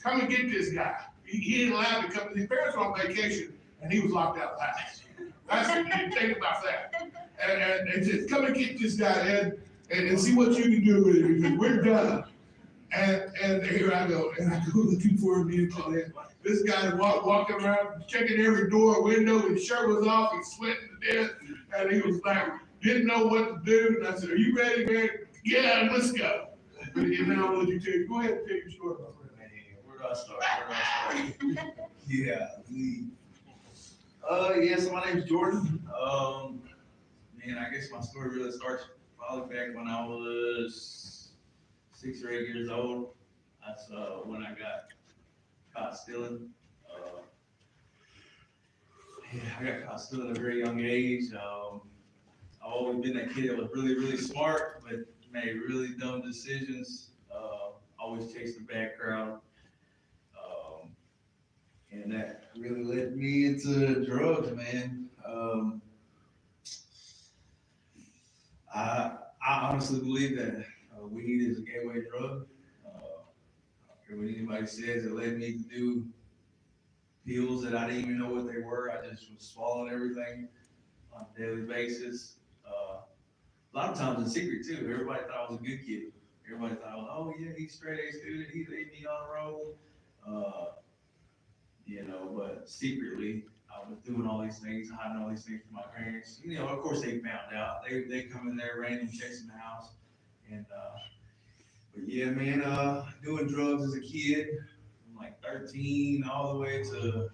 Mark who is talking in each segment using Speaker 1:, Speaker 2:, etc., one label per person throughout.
Speaker 1: come and get this guy. He ain't allowed to come. His parents were on vacation, and he was locked out of the house. That's you think about that. And they said, come and get this guy, Ed, and see what you can do with him. He said, we're done. And here I go, and I go looking for him into that. This guy walking around, checking every door, window, his shirt was off, he's sweating to death, and he was like, didn't know what to do. And I said, are you ready, man? Yeah, let's go. And now I'll let you tell you. Go ahead and tell your story, my friend.
Speaker 2: Man, where do I start? Yeah, so my name's Jordan. Man, I guess my story really starts probably back when I was 6 or 8 years old. That's when I got caught stealing. I got caught stealing at a very young age. I've always been that kid that was really, really smart, but made really dumb decisions. Always chased the bad crowd. And that really led me into drugs, man. I honestly believe that weed is a gateway drug. I don't care what anybody says. It led me to do pills that I didn't even know what they were. I just was swallowing everything on a daily basis. A lot of times in secret too. Everybody thought I was a good kid. Everybody thought, oh yeah, he's straight A student. He's AD on the road. But secretly, I was doing all these things, hiding all these things from my parents. Of course they found out. They come in there, random checks in the house. And, but yeah, man, doing drugs as a kid, from like 13 all the way to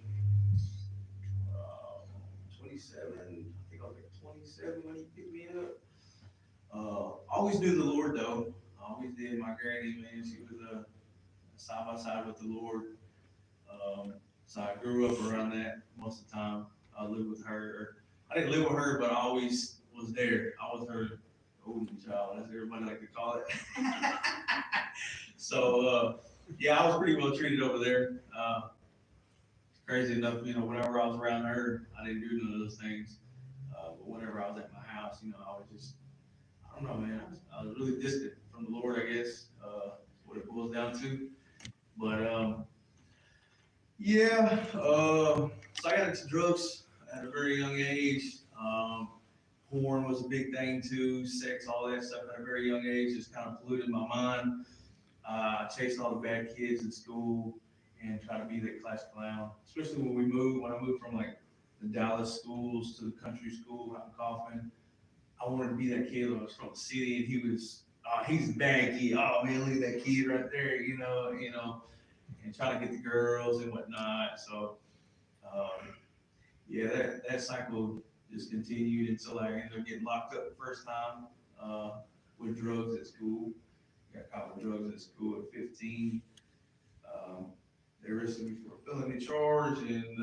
Speaker 2: 27. I think I was like 27 when he picked me up. Always knew the Lord though. Always did. My granny, man, she was side by side with the Lord. So I grew up around that most of the time. I lived with her. I didn't live with her, but I always was there. I was her golden child, as everybody like to call it. So, yeah, I was pretty well treated over there. Crazy enough, whenever I was around her, I didn't do none of those things. But whenever I was at my house, I was just, I don't know, man. I was really distant from the Lord, I guess. What it boils down to. But, so I got into drugs at a very young age. Porn was a big thing too, sex, all that stuff at a very young age just kind of polluted my mind. I chased all the bad kids in school and tried to be that class clown, especially when I moved from like the Dallas schools to the country school out in Kaufman. I wanted to be that kid that was from the city and he's a bad kid. Oh man, look at that kid right there, and try to get the girls and whatnot. So, that cycle just continued until I ended up getting locked up the first time with drugs at school. Got caught with drugs at school at 15. They arrested me for a felony charge, and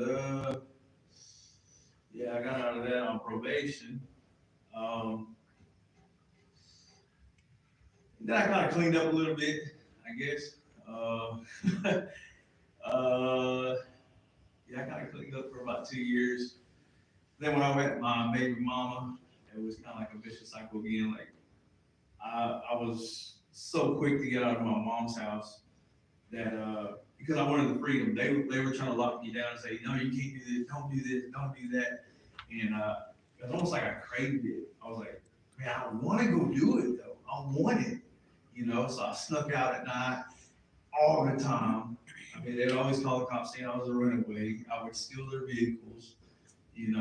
Speaker 2: I got out of that on probation. Then I kind of cleaned up a little bit, I guess. I kind of cleaned up for about 2 years. Then when I met my baby mama, it was kind of like a vicious cycle again. Like I was so quick to get out of my mom's house that because I wanted the freedom, they were trying to lock me down and say, no, you can't do this, don't do that. And it was almost like I craved it. I was like, man, I want to go do it though. I want it, So I snuck out at night all the time. I mean, they'd always call the cops saying I was a runaway. I would steal their vehicles, and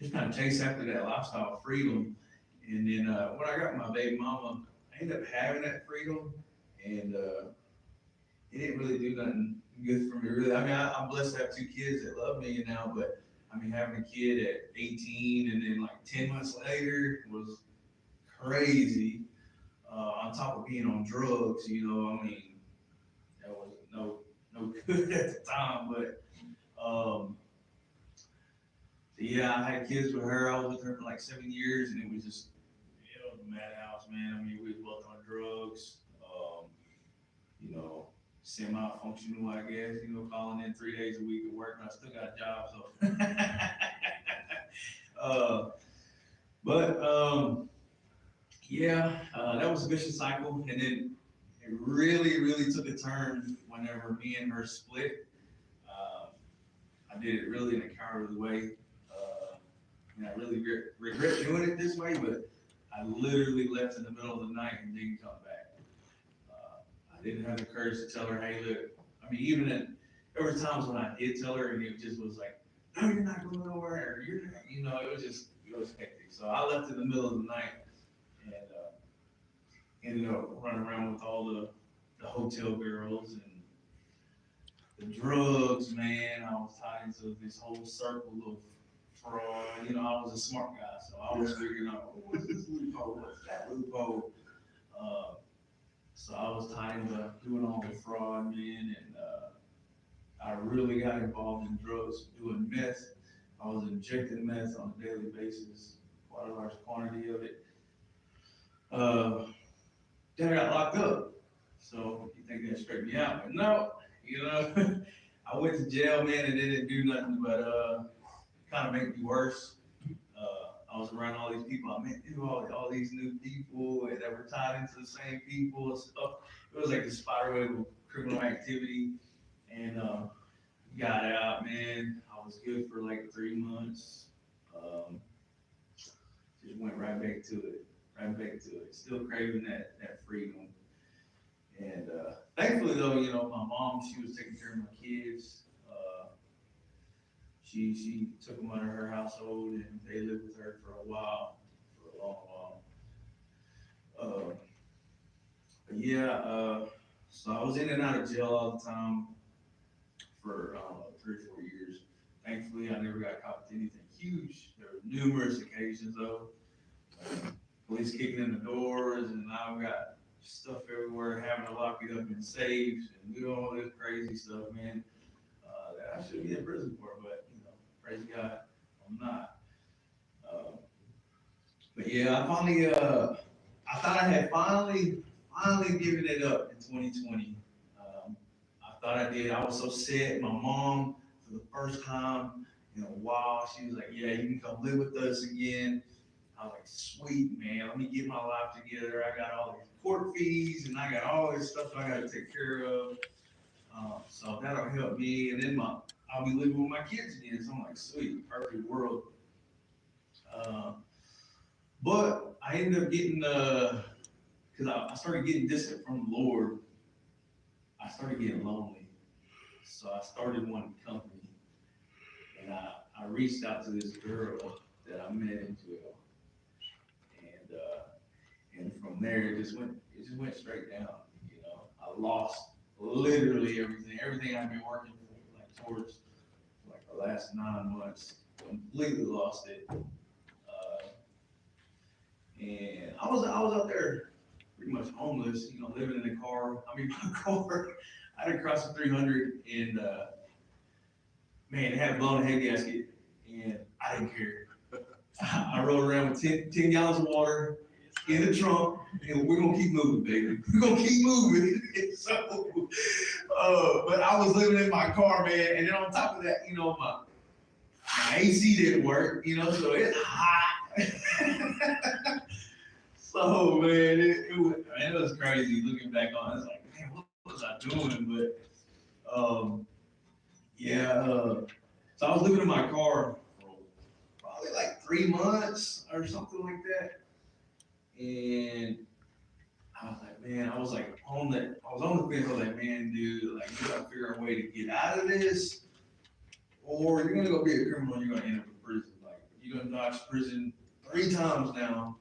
Speaker 2: just kind of chase after that lifestyle of freedom. And then when I got my baby mama, I ended up having that freedom, and it didn't really do nothing good for me, really. I mean, I'm blessed to have 2 kids that love me now, but I mean, having a kid at 18 and then like 10 months later was crazy. On top of being on drugs, I mean, that was no good at the time, but I had kids with her. I was with her for like 7 years, and it was just, it was a madhouse, man. I mean, we was both on drugs, semi-functional, I guess, calling in 3 days a week at work, and I still got a job, so. That was a vicious cycle, and then it really, really took a turn whenever me and her split. I did it really in a cowardly way. And I really regret doing it this way, but I literally left in the middle of the night and didn't come back. I didn't have the courage to tell her, hey, look, I mean, there were times when I did tell her and it just was like, no, you're not going nowhere, or you're not, it was hectic. So I left in the middle of the night and ended up running around with all the hotel girls and the drugs, man. I was tied into this whole circle of fraud. I was a smart guy, so I was figuring out, what's this loophole? What's that loophole? So I was tied into doing all the fraud, man, and I really got involved in drugs, doing meth. I was injecting meth on a daily basis, quite a large quantity of it. Then I got locked up. So you think that straightened me out, but no, I went to jail, man, and it didn't do nothing but kind of make me worse. I was around all these people. I met all these new people that were tied into the same people and stuff. It was like the spider web of criminal activity. And got out, man. I was good for like 3 months. Just went right back to it. Still craving that freedom. And thankfully, though, my mom, she was taking care of my kids. She took them under her household, and they lived with her for a long while. But yeah, so I was in and out of jail all the time for, I don't know, 3 or 4 years. Thankfully, I never got caught with anything huge. There were numerous occasions, though. Police kicking in the doors, and I've got stuff everywhere, having to lock it up in safes and do all this crazy stuff, man. That I should be in prison for, but praise God, I'm not. But yeah, I finally, I thought I had finally given it up in 2020. I thought I did. I was so sad. My mom, for the first time in a while, she was like, yeah, you can come live with us again. I was like, sweet, man, let me get my life together. I got all these court fees and I got all this stuff I got to take care of. So that'll help me. And then I'll be living with my kids again. So I'm like, sweet, perfect world. But I ended up getting, because I started getting distant from the Lord, I started getting lonely. So I started wanting company. And I reached out to this girl that I met in jail. And from there, it just went straight down. I lost literally everything I've been working for, towards the last 9 months, completely lost it. And I was out there pretty much homeless, living in a car. My car, I had to cross the 300 and, man, it had a blown head gasket and I didn't care. I rode around with 10 gallons of water in the trunk, and we're gonna keep moving, baby. We're gonna keep moving. So, but I was living in my car, man, and then on top of that, my AC didn't work, so it's hot. So, man, it was crazy looking back on it. It's like, man, what was I doing? But, yeah, so I was living in my car for probably like 3 months or something like that. And I was like, man, I was on the fence. I was like, man, dude, you gotta figure out a way to get out of this, or you're gonna go be a criminal and you're gonna end up in prison. You're gonna dodge prison 3 times now.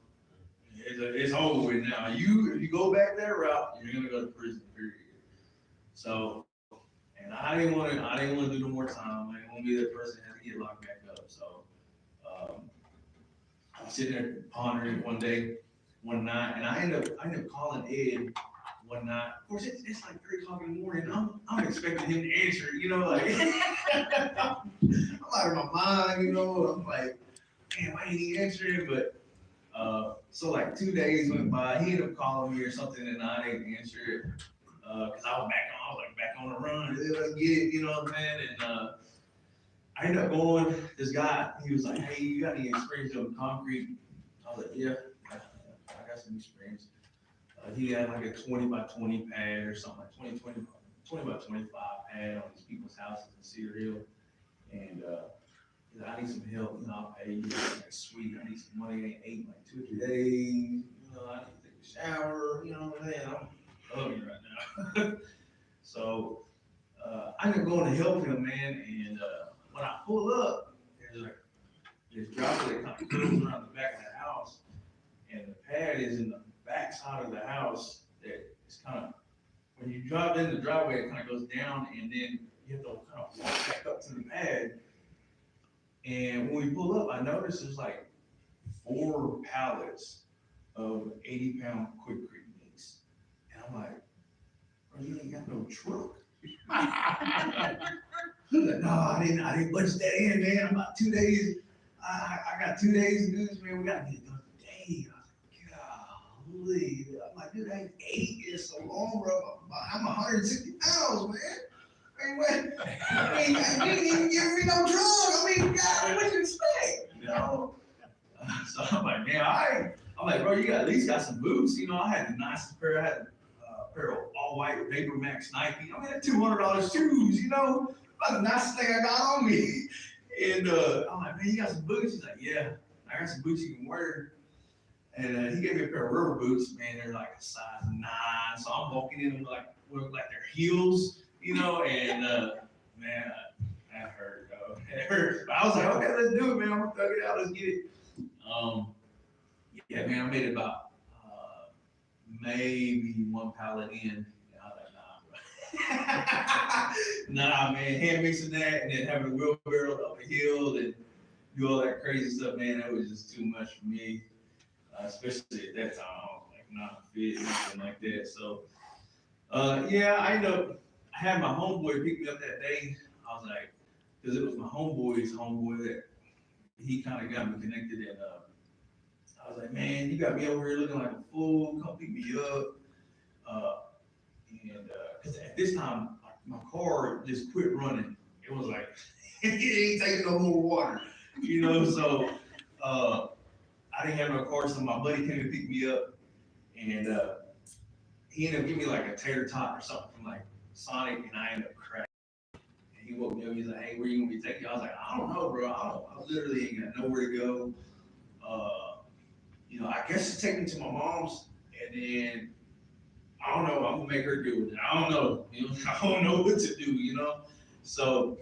Speaker 2: It's over with now. If you go back that route, you're gonna go to prison, period. So, and I didn't want to do no more time. I didn't want to be that person that had to get locked back up. So, I was sitting there pondering one night, and I ended up calling Ed one night. Of course, it's like 3 o'clock in the morning. I'm expecting him to answer, I'm out of my mind, I'm like, damn, why ain't he answering? But so 2 days went by. He ended up calling me or something, and I didn't answer it because I was back on the run. Let's get it, you know what I'm saying? And I ended up going. This guy, he was like, "Hey, you got any experience on concrete?" I was like, "Yeah, I got some experience." He had like a 20 by 20 pad or something, like 20 by 25 pad on these people's houses in Cedar Hill. And he's like, I need some help, I'll pay you. I'm like, sweet, I need some money, I ain't ate in like 2 or 3 days, I need to take a shower, what I'm saying? I'm loving right now. So I ended up going to help him, man, and when I pull up, there's like this driveway that kind of curves around the back of the house, and the pad is in the back side of the house that is kind of, when you drive in the driveway, it kind of goes down, and then you have to kind of walk back up to the pad. And when we pull up, I noticed there's like 4 pallets of 80-pound Quick Creek mix. And I'm like, bro, you ain't got no truck. I was like, no, I didn't budget that in, man. About 2 days. I got 2 days to do this, man. We gotta get it done today. I was like, golly. I'm like, dude, I ain't 8 years so long, bro. I'm 160 pounds, man. I mean, you didn't even give me no drug. I mean, God, what you expect? So I'm like, man, I'm like, bro, you at least got some boots. I had the nicest pair. I had a pair of all white Vapor Max Nike. I mean, $200 shoes, about the nicest thing I got on me. And I'm like, man, you got some boots? He's like, yeah, I got some boots you can wear. And he gave me a pair of rubber boots. Man, they're like a size 9. So I'm walking in with like their heels. And man, that hurt, though. It hurt. But I was like, okay, let's do it, man. I'm gonna thug it out. Let's get it. Yeah, man, I made it about maybe 1 pallet in. And I was like, nah, bro. Nah, man, hand mixing that and then having a wheelbarrow up a hill and do all that crazy stuff, man, that was just too much for me. Especially at that time, I was like not fit, nothing like that. So, yeah, I had my homeboy pick me up that day. I was like, because it was my homeboy's homeboy that he kind of got me connected. And I was like, man, you got me over here looking like a fool. Come pick me up. And because at this time, my car just quit running. It was like, it ain't taking no more water, So I didn't have no car, so my buddy came to pick me up. And he ended up giving me like a tater tot or something from like Sonic, and I ended up crashing. And he woke me up. He's like, "Hey, where you gonna be taking?" I was like, "I don't know, bro. I literally ain't got nowhere to go. I guess just take me to my mom's, and then I don't know. I'm gonna make her do it. I don't know. I don't know what to do. So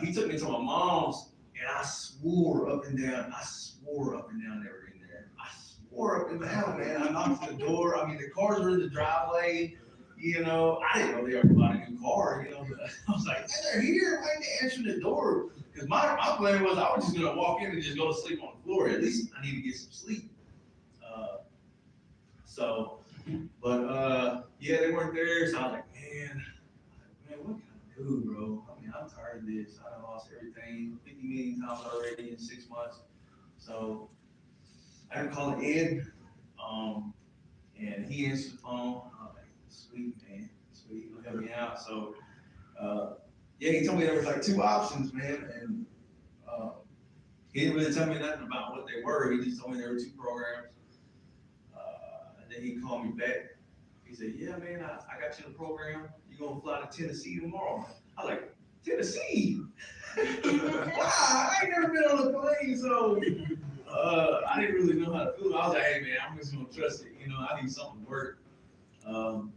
Speaker 2: he took me to my mom's, and I swore up and down. They were in there. I swore up and down, man. I knocked on the door. I mean, the cars were in the driveway. I didn't know they ever bought a new car. I was like, hey, they're here. Why ain't they answering the door? Because my plan was I was just gonna walk in and just go to sleep on the floor. At least I need to get some sleep. Yeah, they weren't there. So I was like, man, what can I do, bro? I mean, I'm tired of this. I done lost everything 50 million times already in 6 months. So I had to call Ed, and he answered the phone. I was like, sweet, man, sweet, he'll help me out. So, yeah, he told me there was like 2 options, man, and he didn't really tell me nothing about what they were. He just told me there were 2 programs. And then he called me back. He said, yeah, man, I got you in the program. You're gonna fly to Tennessee tomorrow. I was like, Tennessee? Wow, I ain't never been on a plane, so I didn't really know how to feel. I was like, hey, man, I'm just gonna trust it. I need something to work. So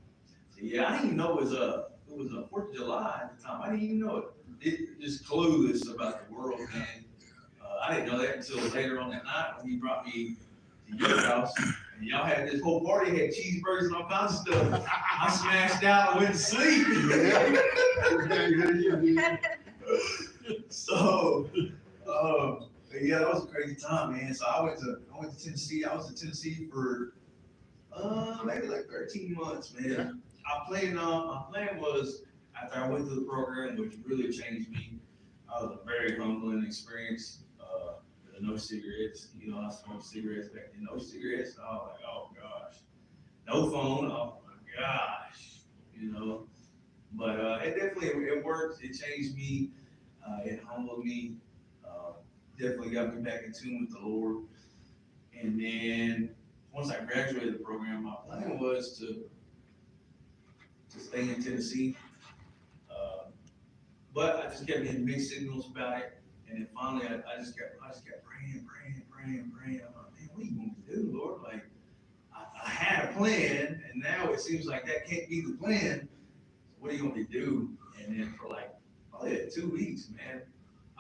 Speaker 2: yeah, I didn't even know it was a 4th of July at the time. I didn't even know it. It just clueless about the world, man. I didn't know that until later on that night when he brought me to your house. And y'all had this whole party, had cheeseburgers and all kinds of stuff. I smashed out and went to sleep. So, yeah, that was a crazy time, man. So I went to Tennessee. I was in Tennessee for maybe like 13 months, man. My plan was after I went through the program, which really changed me. It was a very humbling experience. No cigarettes, I smoked cigarettes back then. No cigarettes. I was like, oh gosh. No phone. Oh my gosh. But it definitely worked. It changed me. It humbled me. Definitely got me back in tune with the Lord. And then once I graduated the program, my plan was to stay in Tennessee. But I just kept getting mixed signals about it. And then finally, I just kept praying. I'm like, man, what are you going to do, Lord? Like, I had a plan, and now it seems like that can't be the plan. What are you going to do? And then for like probably 2 weeks, man,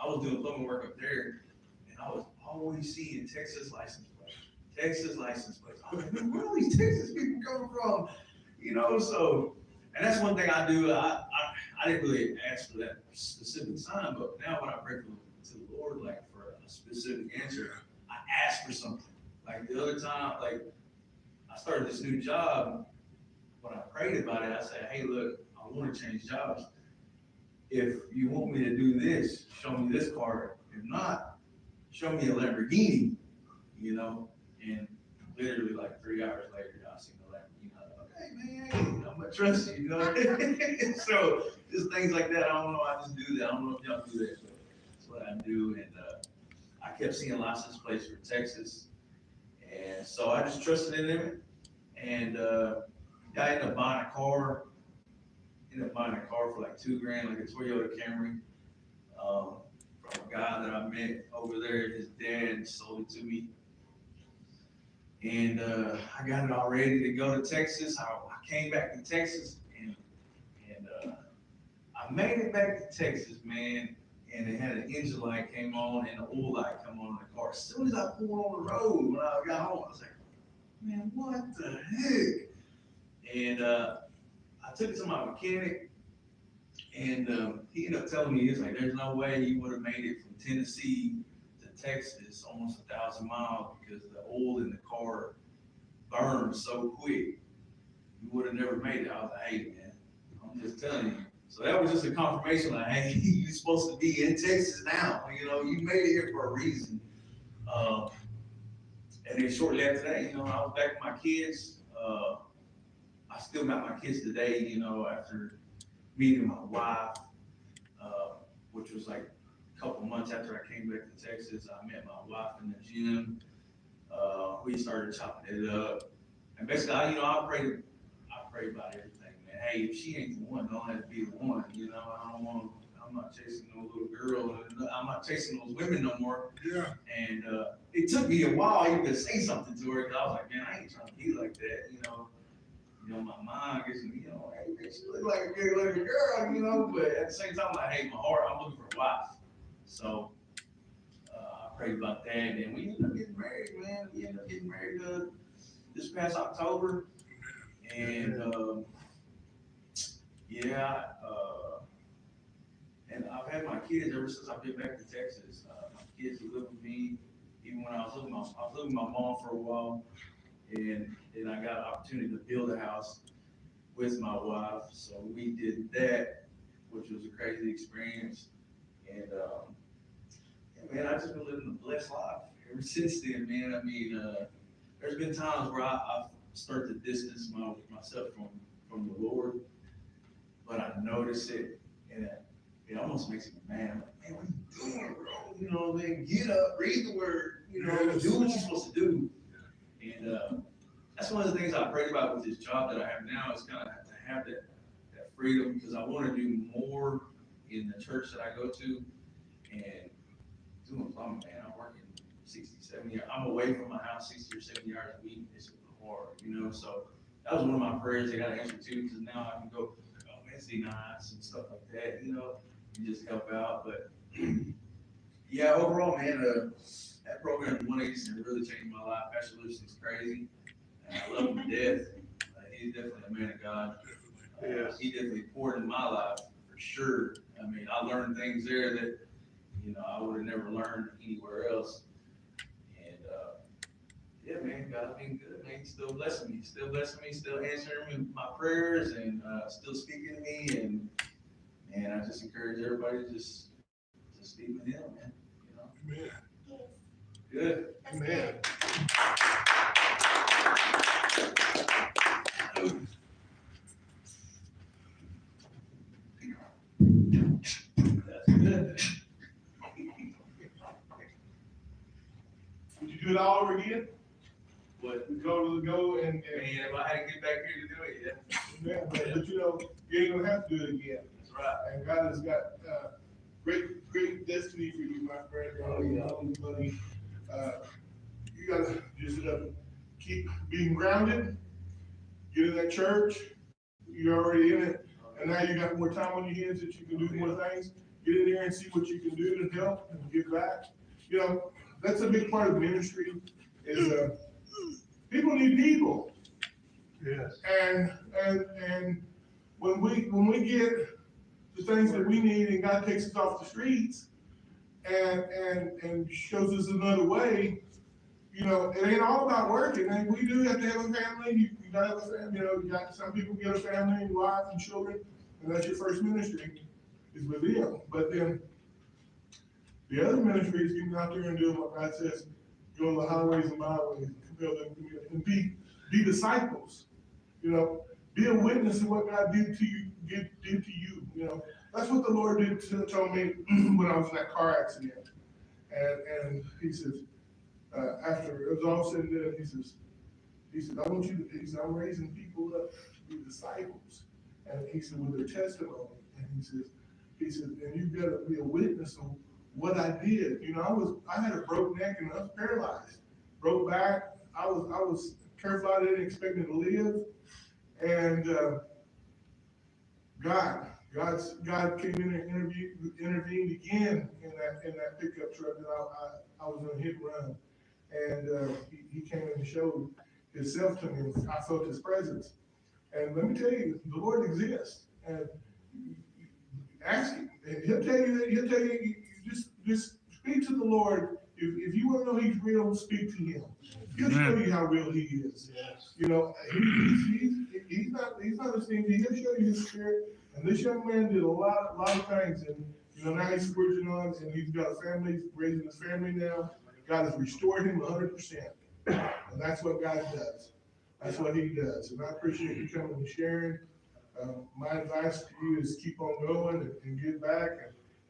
Speaker 2: I was doing plumbing work up there, and I was always seeing Texas license plates. I was like, where are these Texas people coming from? You know, so, and that's one thing I do. I didn't really ask for that specific sign, but now when I pray to the Lord, like for a specific answer, I ask for something. Like the other time, like I started this new job. When I prayed about it, I said, hey, look, I want to change jobs. If you want me to do this, show me this car. If not, show me a Lamborghini, you know? And literally like 3 hours later, I seen the Lamborghini. I was like, okay, man, I'm gonna trust you, you know? So just things like that. I don't know. I just do that. I don't know if y'all do that, but that's what I do. And I kept seeing license plates for Texas. And so I just trusted in them. And I ended up buying a car. For like $2,000, like a Toyota Camry, from a guy that I met over there. His dad sold it to me. And I got it all ready to go to Texas. I came back to Texas and I made it back to Texas, man. And it had an engine light came on and the oil light come on in the car. As soon as I pulled on the road, when I got home, I was like, man, what the heck? And I took it to my mechanic, and he ended up telling me, he's like, there's no way you would have made it from Tennessee to Texas, almost 1,000 miles, because the oil in the car burned so quick. You would have never made it. I was like, hey, man, I'm just telling you. So that was just a confirmation, like, hey, you're supposed to be in Texas now. You know, you made it here for a reason. And then shortly after that, you know, I was back with my kids. I still got my kids today, you know, after meeting my wife, which was like a couple months after I came back to Texas. I met my wife in the gym. We started chopping it up. And basically, I pray about everything, man. Hey, if she ain't the one, don't have to be the one, you know. I'm not chasing no little girl. I'm not chasing those women no more.
Speaker 1: Yeah.
Speaker 2: And it took me a while even to say something to her, because I was like, man, I ain't trying to be like that, you know. You know, my mind gets me, you know, hey, man, she look like a good looking girl, you know, but at the same time, like, hey, my heart, I'm looking for a wife. So I prayed about that, and we ended up getting married, man. We ended up getting married this past October, and and I've had my kids ever since I've been back to Texas. My kids have lived with me, even when I was living with my mom for a while. And then I got an opportunity to build a house with my wife. So we did that, which was a crazy experience. And man, I've just been living a blessed life ever since then, man. I mean, there's been times where I've started to distance myself from the Lord, but I notice it, and it almost makes me mad. I'm like, man, what are you doing, bro? You know, man, get up, read the word, you know, do what you're supposed to do. And that's one of the things I prayed about with this job that I have now, is kind of to have that freedom, because I want to do more in the church that I go to. And doing plumbing, man, I'm working 60, 70 hours. I'm away from my house 60 or 70 hours a week. It's hard, you know. So that was one of my prayers I got answered too, because now I can go Wednesday nights and stuff like that, you know, and just help out. But yeah, overall, man, that program, 180, really changed my life. Pastor Lewis is crazy, and I love him to death. He's definitely a man of God. He definitely poured in my life, for sure. I mean, I learned things there that, you know, I would have never learned anywhere else. And yeah, man, God's been good, man. He's still blessing me, still answering me my prayers, and still speaking to me. And I just encourage everybody to just speak with him, man. You know?
Speaker 1: Amen.
Speaker 2: Good.
Speaker 1: Amen.
Speaker 2: That's good.
Speaker 1: Would you do it all over again?
Speaker 2: But,
Speaker 1: We go and,
Speaker 2: man, if I had to get back here to do it, yeah,
Speaker 1: but you know, you ain't gonna have to do it again.
Speaker 2: that's right.
Speaker 1: And God has got, great destiny for you, my friend. Buddy. You gotta just, keep being grounded, get in that church, you're already in it, and now you got more time on your hands that you can do more things. Get in there and see what you can do to help and give back. You know, that's a big part of ministry, is, people need people.
Speaker 3: Yes.
Speaker 1: And when we get the things that we need and God takes us off the streets and shows us another way, you know, it ain't all about working. And we do have to have a family. You gotta have a family. You know, you got some people get a family and wife and children, and that's your first ministry is with them. But then the other ministry is getting out there and doing what God says, go on the highways and byways and compel them to and be disciples. You know, be a witness of what God did to you, did to you. You know, that's what the Lord did told me when I was in that car accident. And he says, after it was all said and done, he says, I want you to, he said, I'm raising people up to be disciples. And he said, with their testimony. And he said, and you've got to be a witness of what I did. You know, I had a broke neck and I was paralyzed, broke back. I was terrified, I didn't expect me to live. And, God came in and intervened again in that pickup truck that I was gonna hit and run. And, he came in and showed himself to me. I felt his presence. And let me tell you, the Lord exists. And ask him. And he'll tell you, you just speak to the Lord. If you want to know he's real, speak to him. He'll show you how real he is.
Speaker 3: Yes.
Speaker 1: You know, he's not a stingy. He'll show you his spirit. And this young man did a lot of things. And, you know, now he's working on, and he's got a family, he's raising his family now. God has restored him 100%. And that's what God does. That's what he does. And I appreciate you coming and sharing. My advice to you is keep on going and get back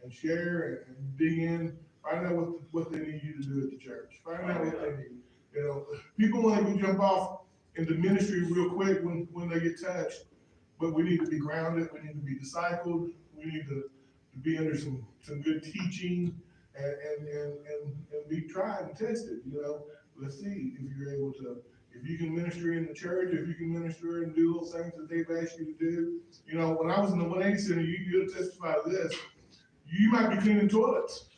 Speaker 1: and share and dig in. Find out what they need you to do at the church. Find out what they need. You know, people want to jump off into ministry real quick when they get touched, but we need to be grounded. We need to be discipled. We need to be under some good teaching and be tried and tested. You know, let's see if you're able to. If you can minister in the church, if you can minister and do those things that they've asked you to do. You know, when I was in the 180 Center, you'll testify to this. You might be cleaning toilets.